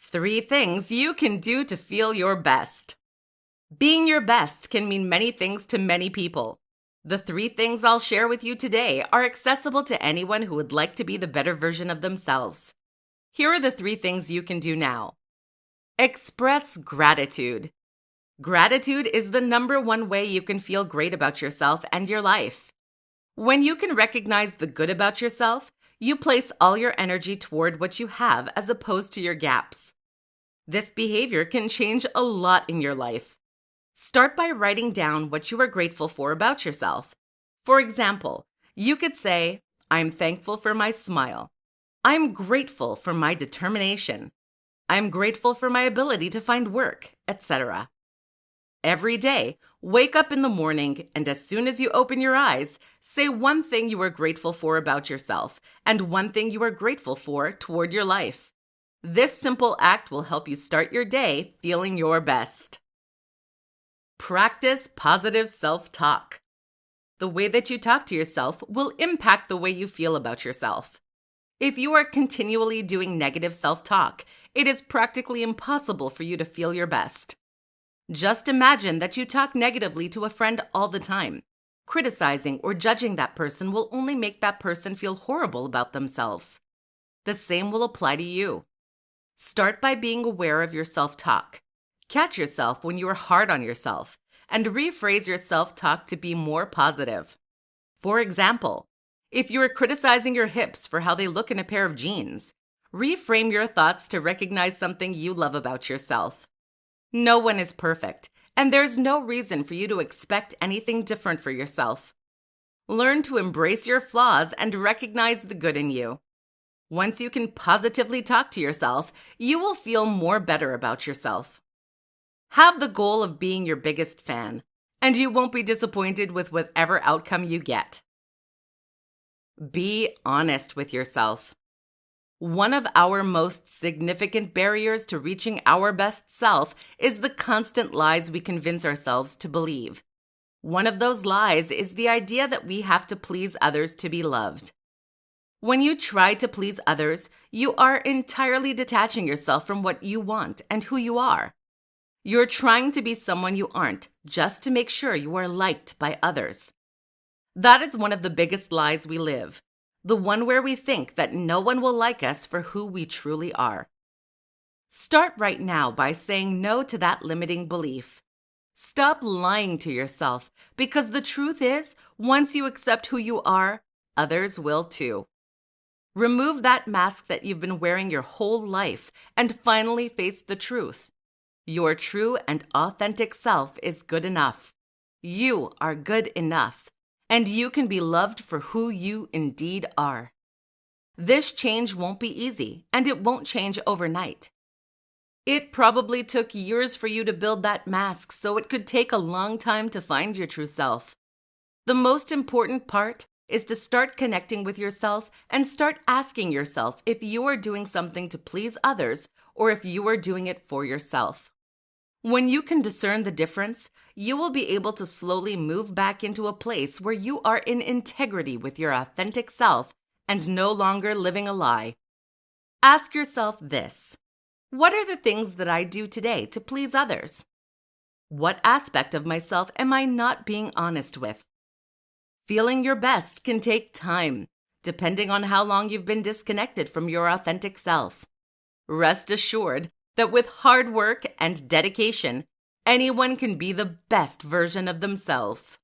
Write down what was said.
3 things you can do to feel your best. Being your best can mean many things to many people. The 3 things I'll share with you today are accessible to anyone who would like to be the better version of themselves. Here are the 3 things you can do now. Express gratitude. Gratitude is the number one way you can feel great about yourself and your life. When you can recognize the good about yourself, you place all your energy toward what you have as opposed to your gaps. This behavior can change a lot in your life. Start by writing down what you are grateful for about yourself. For example, you could say, I'm thankful for my smile. I'm grateful for my determination. I'm grateful for my ability to find work, etc. Every day, wake up in the morning and as soon as you open your eyes, say one thing you are grateful for about yourself and one thing you are grateful for toward your life. This simple act will help you start your day feeling your best. Practice positive self-talk. The way that you talk to yourself will impact the way you feel about yourself. If you are continually doing negative self-talk, it is practically impossible for you to feel your best. Just imagine that you talk negatively to a friend all the time. Criticizing or judging that person will only make that person feel horrible about themselves. The same will apply to you. Start by being aware of your self-talk. Catch yourself when you are hard on yourself, and rephrase your self-talk to be more positive. For example, if you are criticizing your hips for how they look in a pair of jeans, reframe your thoughts to recognize something you love about yourself. No one is perfect, and there's no reason for you to expect anything different for yourself. Learn to embrace your flaws and recognize the good in you. Once you can positively talk to yourself, you will feel more better about yourself. Have the goal of being your biggest fan, and you won't be disappointed with whatever outcome you get. Be honest with yourself. One of our most significant barriers to reaching our best self is the constant lies we convince ourselves to believe. One of those lies is the idea that we have to please others to be loved. When you try to please others, you are entirely detaching yourself from what you want and who you are. You're trying to be someone you aren't just to make sure you are liked by others. That is one of the biggest lies we live. The one where we think that no one will like us for who we truly are. Start right now by saying no to that limiting belief. Stop lying to yourself, because the truth is, once you accept who you are, others will too. Remove that mask that you've been wearing your whole life and finally face the truth. Your true and authentic self is good enough. You are good enough. And you can be loved for who you indeed are. This change won't be easy, and it won't change overnight. It probably took years for you to build that mask, so it could take a long time to find your true self. The most important part is to start connecting with yourself and start asking yourself if you are doing something to please others or if you are doing it for yourself. When you can discern the difference, you will be able to slowly move back into a place where you are in integrity with your authentic self and no longer living a lie. Ask yourself this: what are the things that I do today to please others? What aspect of myself am I not being honest with? Feeling your best can take time, depending on how long you've been disconnected from your authentic self. Rest assured that with hard work and dedication, anyone can be the best version of themselves.